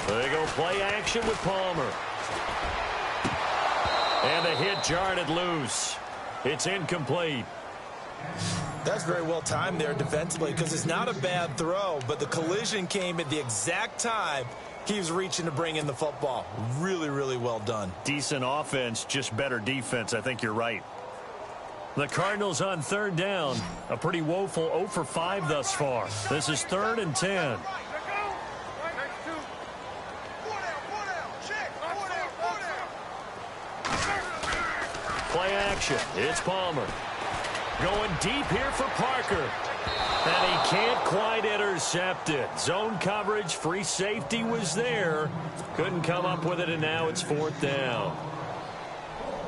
They go play action with Palmer. And the hit jarred it loose. It's incomplete. That's very well timed there defensively because it's not a bad throw, but the collision came at the exact time he was reaching to bring in the football. Really, really well done. Decent offense, just better defense. I think you're right. The Cardinals on third down. A pretty woeful 0 for 5 thus far. This is 3rd and 10. Play action. It's Palmer. Going deep here for Parker. And he can't quite intercept it. Zone coverage, free safety was there. Couldn't come up with it, and now it's 4th down.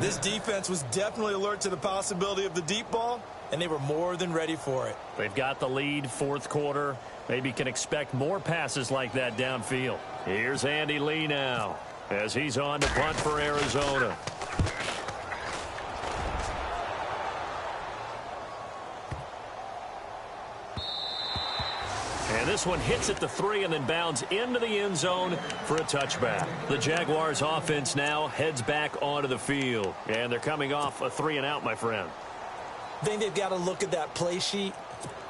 This defense was definitely alert to the possibility of the deep ball, and they were more than ready for it. They've got the lead, 4th quarter. Maybe can expect more passes like that downfield. Here's Andy Lee now as he's on to punt for Arizona. And this one hits at the 3 and then bounds into the end zone for a touchback. The Jaguars offense now heads back onto the field. And they're coming off a 3-and-out, my friend. I think they've got to look at that play sheet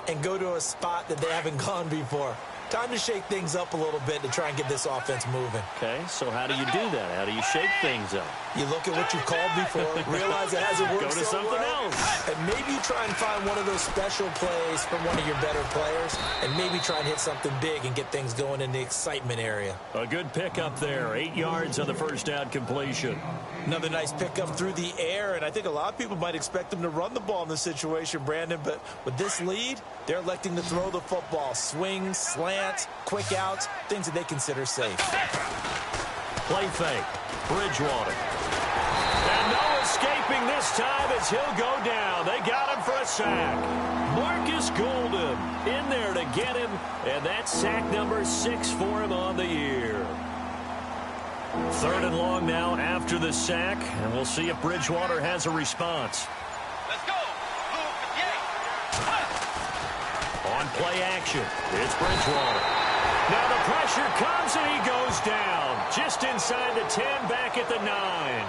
and go to a spot that they haven't gone before. Time to shake things up a little bit to try and get this offense moving. Okay, so how do you do that? How do you shake things up? You look at what you've called before, realize it hasn't worked Go to something else. and maybe you try and find one of those special plays from one of your better players, and maybe try and hit something big and get things going in the excitement area. A good pickup there. 8 yards on the first down completion. Another nice pickup through the air, and I think a lot of people might expect them to run the ball in this situation, Brandon, but with this lead, they're electing to throw the football. Swings, slants, quick outs, things that they consider safe. Play fake. Bridgewater. And no escaping this time as he'll go down. They got him for a sack. Marcus Golden in there to get him, and that's sack number 6 for him on the year. 3rd and long now after the sack, and we'll see if Bridgewater has a response. Let's go. On play action, it's Bridgewater. Now the pressure comes and he goes down. Just inside the 10, back at the 9.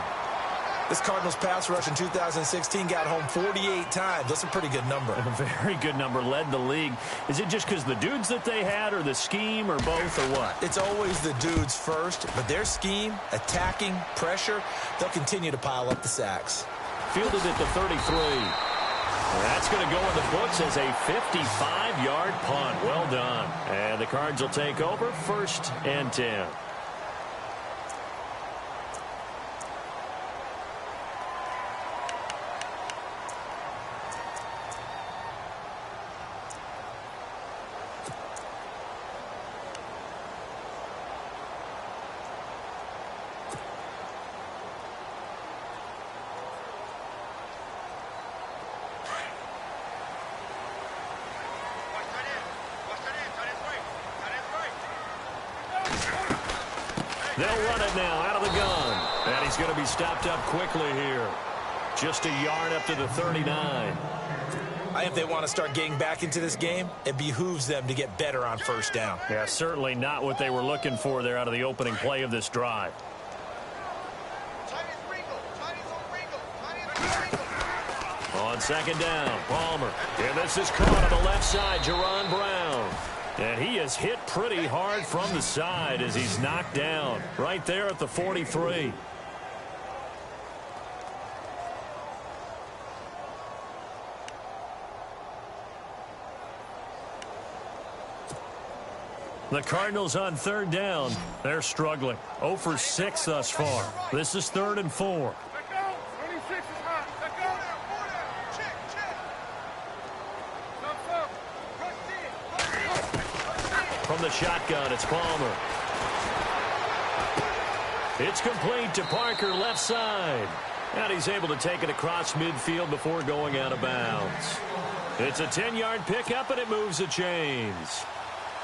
This Cardinals pass rush in 2016 got home 48 times. That's a pretty good number. A very good number, led the league. Is it just because the dudes that they had, or the scheme, or both, or what? It's always the dudes first, but their scheme, attacking, pressure, they'll continue to pile up the sacks. Fielded at the 33. That's going to go in the books as a 55-yard punt. Well done. And the Cards will take over, 1st and 10. They'll run it now out of the gun. And he's going to be stopped up quickly here. Just a yard up to the 39. I think if they want to start getting back into this game, it behooves them to get better on 1st down. Yeah, certainly not what they were looking for there out of the opening play of this drive. On 2nd down, Palmer. And this is caught on the left side, Jerron Brown. And he is hit pretty hard from the side as he's knocked down right there at the 43. The Cardinals on 3rd down. They're struggling. 0 for 6 thus far. This is 3rd and 4. From the shotgun, it's Palmer. It's complete to Parker, left side. And he's able to take it across midfield before going out of bounds. It's a 10-yard pickup, and it moves the chains.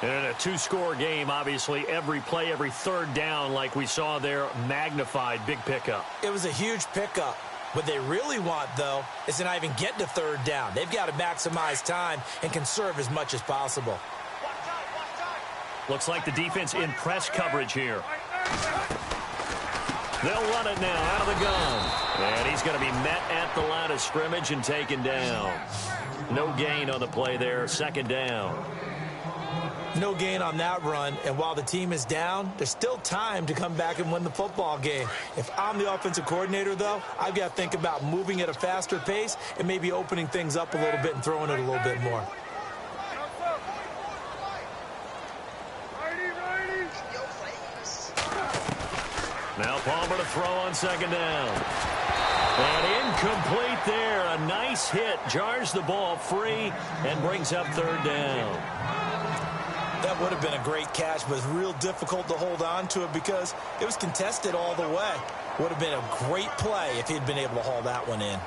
And in a 2-score game, obviously, every play, every 3rd down, like we saw there, magnified, big pickup. It was a huge pickup. What they really want, though, is to not even get to 3rd down. They've got to maximize time and conserve as much as possible. Looks like the defense in press coverage here. They'll run it now out of the gun. And he's going to be met at the line of scrimmage and taken down. No gain on the play there, 2nd down. No gain on that run, and while the team is down, there's still time to come back and win the football game. If I'm the offensive coordinator, though, I've got to think about moving at a faster pace and maybe opening things up a little bit and throwing it a little bit more. Now Palmer to throw on 2nd down. And incomplete there. A nice hit. Jars the ball free and brings up 3rd down. That would have been a great catch, but it's real difficult to hold on to it because it was contested all the way. Would have been a great play if he'd been able to haul that one in.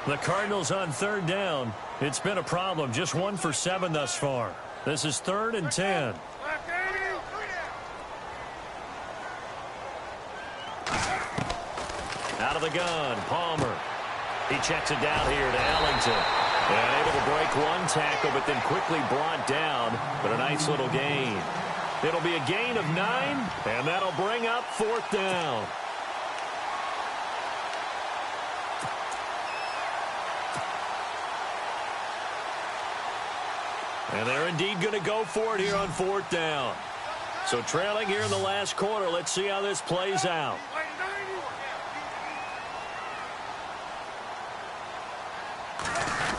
The Cardinals on 3rd down. It's been a problem. Just 1 for 7 thus far. This is 3rd and 10. Out of the gun, Palmer. He checks it down here to Ellington. And able to break one tackle, but then quickly brought down. But a nice little gain. It'll be a gain of 9, and that'll bring up 4th down. And they're indeed going to go for it here on 4th down. So trailing here in the last quarter. Let's see how this plays out.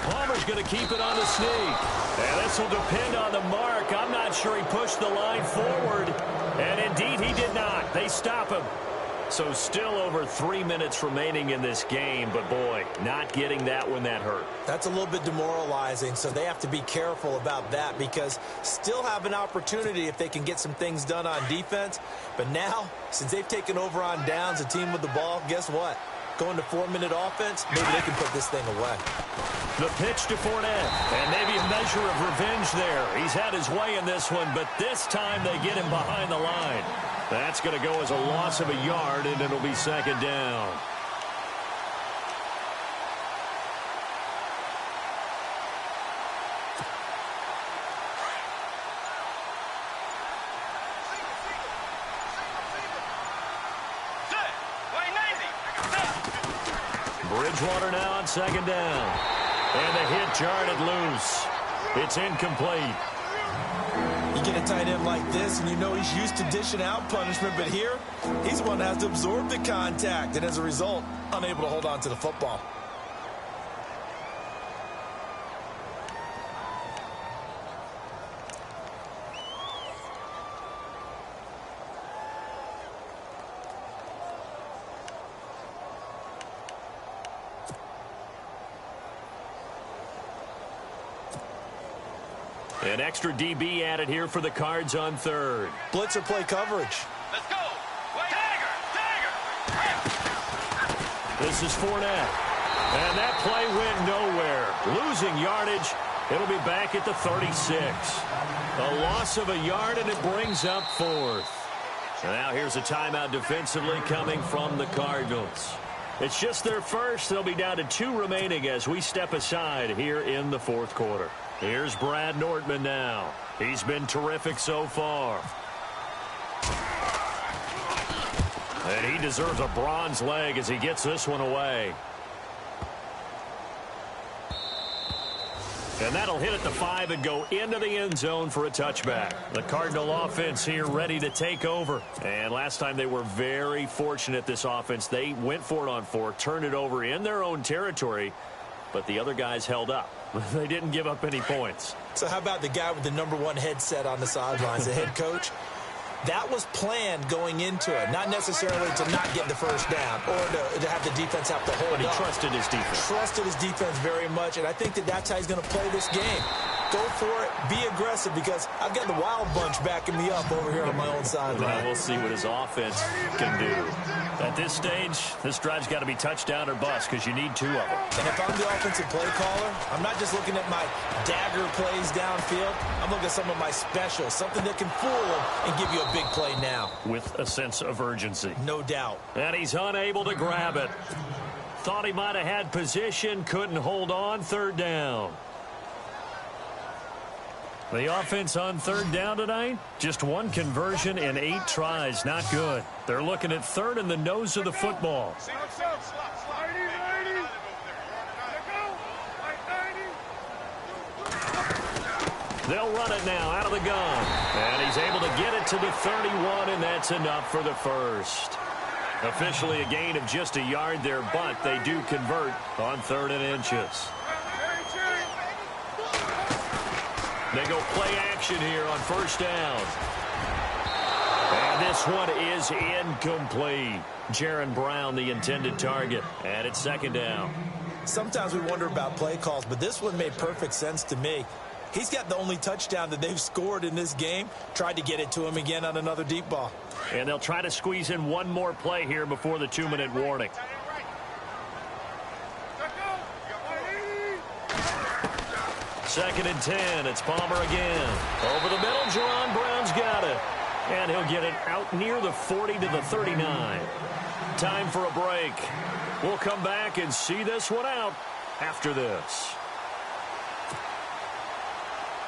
Palmer's going to keep it on the sneak. And this will depend on the mark. I'm not sure he pushed the line forward. And indeed he did not. They stop him. So still over 3 minutes remaining in this game. But boy, not getting that when that hurt. That's a little bit demoralizing, so they have to be careful about that because still have an opportunity if they can get some things done on defense. But now, since they've taken over on downs, a team with the ball, guess what? Going to 4-minute offense, maybe they can put this thing away. The pitch to Fournette, and maybe a measure of revenge there. He's had his way in this one, but this time they get him behind the line. That's going to go as a loss of a yard, and it'll be 2nd down. Bridgewater now on 2nd down. And the hit jarred it loose. It's incomplete. You get a tight end like this, and you know he's used to dishing out punishment, but here, he's the one that has to absorb the contact, and as a result, unable to hold on to the football. An extra DB added here for the Cards on 3rd. Blitzer play coverage. Let's go. Dagger. This is Fournette. And that play went nowhere. Losing yardage. It'll be back at the 36. A loss of a yard, and it brings up 4th. Now here's a timeout defensively coming from the Cardinals. It's just their first. They'll be down to 2 remaining as we step aside here in the 4th quarter. Here's Brad Nortman now. He's been terrific so far. And he deserves a bronze leg as he gets this one away. And that'll hit at the 5 and go into the end zone for a touchback. The Cardinal offense here ready to take over. And last time they were very fortunate, this offense. They went for it on 4, turned it over in their own territory, but the other guys held up. They didn't give up any points. So how about the guy with the #1 headset on the sidelines, the head coach? That was planned going into it, not necessarily to not get the first down or to have the defense have to hold But he up. trusted his defense. Trusted his defense very much, and I think that's how he's going to play this game. Go for it, be aggressive, because I've got the Wild Bunch backing me up over here on my own sideline. Well, we'll see what his offense can do. At this stage, this drive's got to be touchdown or bust because you need 2 of them. And if I'm the offensive play caller, I'm not just looking at my dagger plays downfield. I'm looking at some of my specials, something that can fool them and give you a big play now. With a sense of urgency. No doubt. And he's unable to grab it. Thought he might have had position, couldn't hold on. 3rd down. The offense on 3rd down tonight, just 1 conversion in 8 tries. Not good. They're looking at 3rd in the nose of the football. They'll run it now out of the gun. And he's able to get it to the 31, and that's enough for the first. Officially a gain of just a yard there, but they do convert on 3rd and inches. They go play action here on 1st down. And this one is incomplete. Jaron Brown, the intended target. And it's 2nd down. Sometimes we wonder about play calls, but this one made perfect sense to me. He's got the only touchdown that they've scored in this game. Tried to get it to him again on another deep ball. And they'll try to squeeze in one more play here before the 2-minute warning. Second and 10. It's Palmer again. Over the middle, Jaron Brown's got it. And he'll get it out near the 40 to the 39. Time for a break. We'll come back and see this one out after this.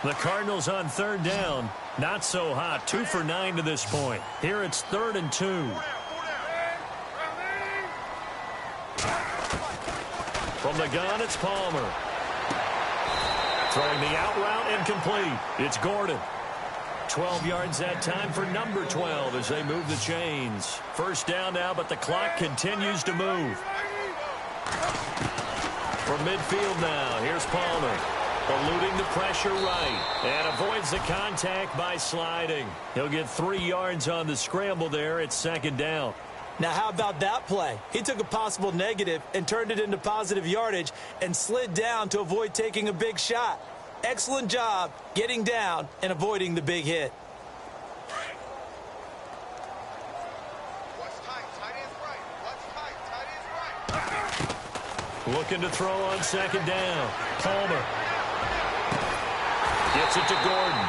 The Cardinals on 3rd down. Not so hot. 2 for 9 to this point. Here it's 3rd and 2. From the gun, it's Palmer. Throwing the out route and complete. It's Gordon. 12 yards that time for number 12 as they move the chains. First down now, but the clock continues to move. From midfield now, here's Palmer. Eluding the pressure right. And avoids the contact by sliding. He'll get 3 yards on the scramble there. It's second down. Now, how about that play? He took a possible negative and turned it into positive yardage and slid down to avoid taking a big shot. Excellent job getting down and avoiding the big hit. Looking to throw on second down. Palmer gets it to Gordon.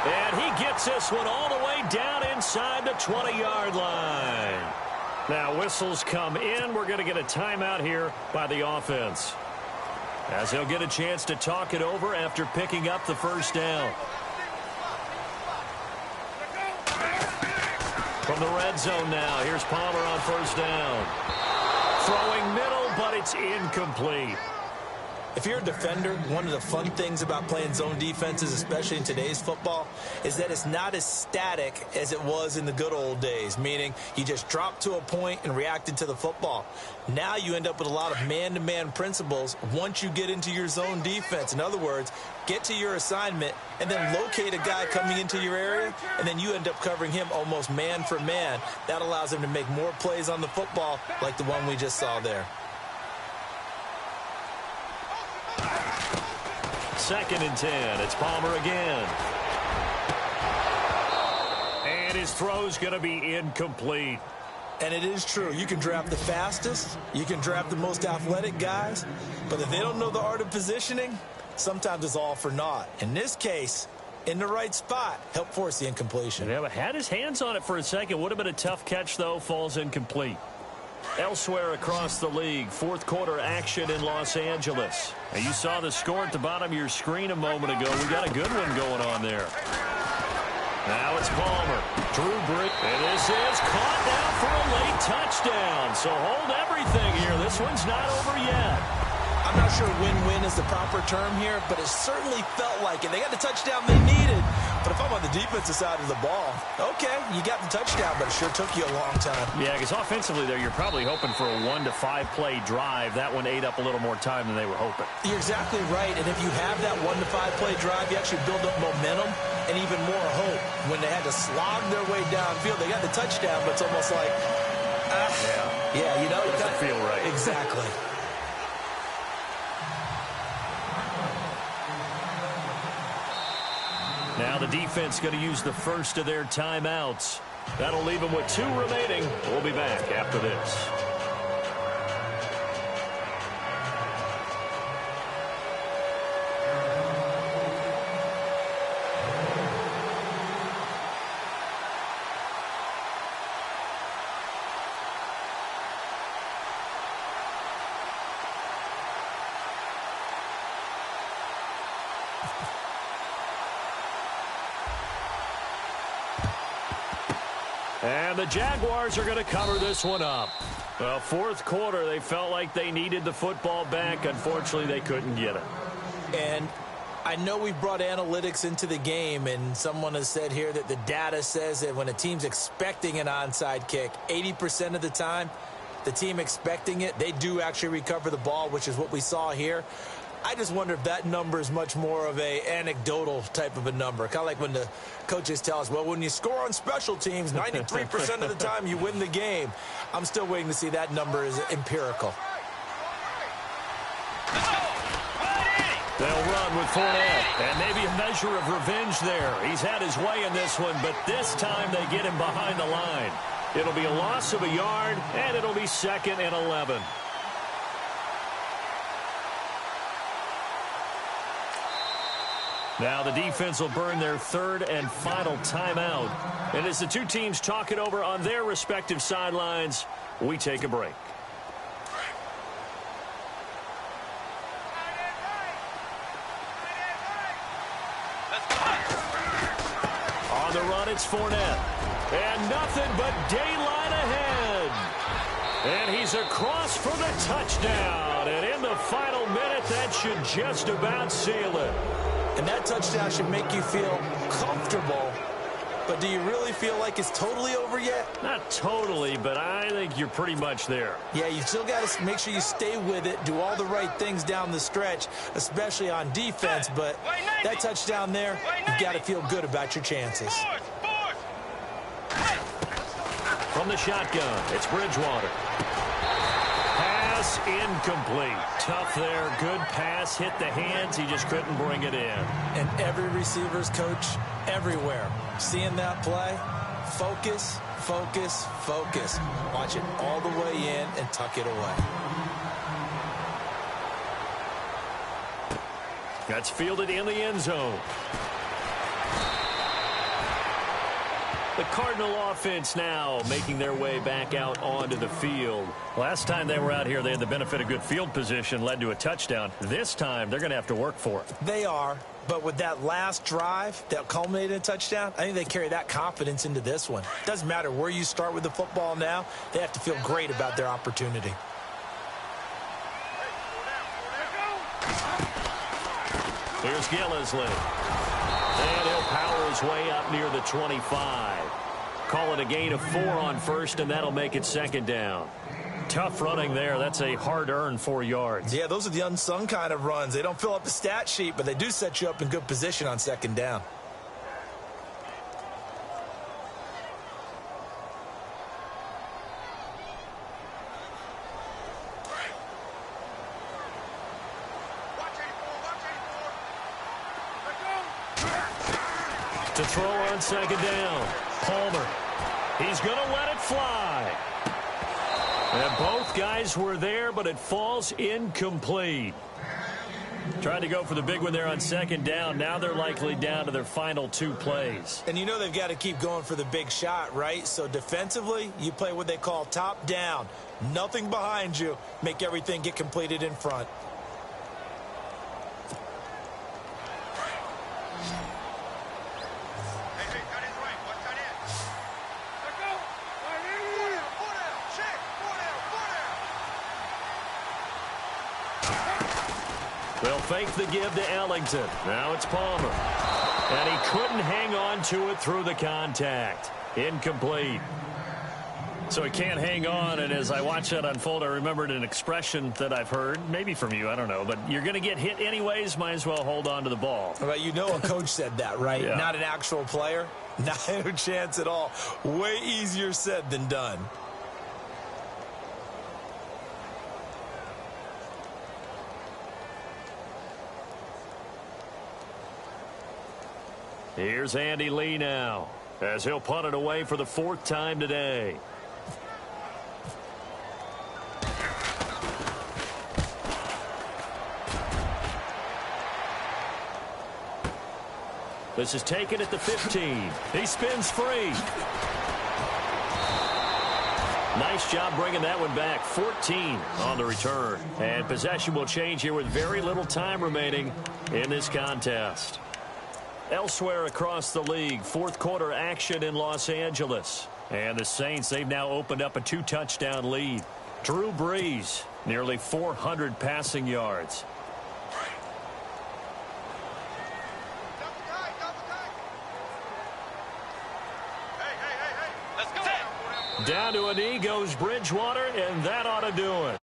And he gets this one all the way down inside the 20-yard line. Now, whistles come in. We're going to get a timeout here by the offense, as he'll get a chance to talk it over after picking up the first down. From the red zone now, here's Palmer on first down. Throwing middle, but it's incomplete. If you're a defender, one of the fun things about playing zone defenses, especially in today's football, is that it's not as static as it was in the good old days, meaning you just dropped to a point and reacted to the football. Now you end up with a lot of man-to-man principles once you get into your zone defense. In other words, get to your assignment and then locate a guy coming into your area, and then you end up covering him almost man for man. That allows him to make more plays on the football like the one we just saw there. Second and 10. It's Palmer again. And his throw's going to be incomplete. And it is true. You can draft the fastest. You can draft the most athletic guys. But if they don't know the art of positioning, sometimes it's all for naught. In this case, in the right spot, help force the incompletion. Yeah, but had his hands on it for a second. Would have been a tough catch, though. Falls incomplete. Elsewhere across the league, fourth quarter action in Los Angeles. And you saw the score at the bottom of your screen a moment ago. We got a good one going on there. Now it's Palmer. Drew Brees. And this is caught down for a late touchdown. So hold everything here. This one's not over yet. I'm not sure win-win is the proper term here, but it certainly felt like it. They got the touchdown they needed. But if I'm on the defensive side of the ball, okay, you got the touchdown, but it sure took you a long time. Yeah, because offensively there, you're probably hoping for a 1 to 5 play drive. That one ate up a little more time than they were hoping. You're exactly right. And if you have that 1 to 5 play drive, you actually build up momentum and even more hope. When they had to slog their way downfield, they got the touchdown, but it's almost like, yeah, you know, it doesn't feel right. Exactly. Now the defense going to use the first of their timeouts. That'll leave them with 2 remaining. We'll be back after this. And the Jaguars are going to cover this one up. Well, fourth quarter, they felt like they needed the football back. Unfortunately, they couldn't get it. And I know we've brought analytics into the game, and someone has said here that the data says that when a team's expecting an onside kick, 80% of the time, the team expecting it, they do actually recover the ball, which is what we saw here. I just wonder if that number is much more of a anecdotal type of a number. Kind of like when the coaches tell us, well, when you score on special teams, 93% of the time you win the game. I'm still waiting to see that number is empirical. They'll run with Fournette, and maybe a measure of revenge there. He's had his way in this one, but this time they get him behind the line. It'll be a loss of a yard, and it'll be 2nd and 11. Now the defense will burn their 3rd and final timeout. And as the two teams talk it over on their respective sidelines, we take a break. On the run, it's Fournette. And nothing but daylight ahead. And he's across for the touchdown. And in the final minute, that should just about seal it. And that touchdown should make you feel comfortable. But do you really feel like it's totally over yet? Not totally, but I think you're pretty much there. Yeah, you still got to make sure you stay with it, do all the right things down the stretch, especially on defense. But that touchdown there, you've got to feel good about your chances. From the shotgun, it's Bridgewater. Pass incomplete. Tough there. Good pass. Hit the hands. He just couldn't bring it in. And every receiver's coach everywhere, seeing that play, focus, focus, focus. Watch it all the way in and tuck it away. That's fielded in the end zone. The Cardinal offense now making their way back out onto the field. Last time they were out here, they had the benefit of good field position, led to a touchdown. This time, they're going to have to work for it. They are, but with that last drive that culminated in a touchdown, I think they carry that confidence into this one. Doesn't matter where you start with the football now, they have to feel great about their opportunity. Here's Gillisley. And he'll power his way up near the 25. Call it a gain of 4 on first, and that'll make it second down. Tough running there. That's a hard-earned 4 yards. Yeah, those are the unsung kind of runs. They don't fill up the stat sheet, but they do set you up in good position on second down. To throw on second down, Palmer. He's going to let it fly. And both guys were there, but it falls incomplete. Tried to go for the big one there on second down. Now they're likely down to their final 2 plays. And you know they've got to keep going for the big shot, right? So defensively, you play what they call top down. Nothing behind you. Make everything get completed in front. They'll fake the give to Ellington. Now it's Palmer. And he couldn't hang on to it through the contact. Incomplete. So he can't hang on, and as I watch that unfold, I remembered an expression that I've heard, maybe from you, I don't know, but you're going to get hit anyways, might as well hold on to the ball. Well, you know a coach said that, right? Yeah. Not an actual player. Not a chance at all. Way easier said than done. Here's Andy Lee now, as he'll punt it away for the 4th time today. This is taken at the 15. He spins free. Nice job bringing that one back. 14 on the return. And possession will change here with very little time remaining in this contest. Elsewhere across the league, 4th quarter action in Los Angeles. And the Saints, they've now opened up a 2-touchdown lead. Drew Brees, nearly 400 passing yards. Down to a knee goes Bridgewater, and that ought to do it.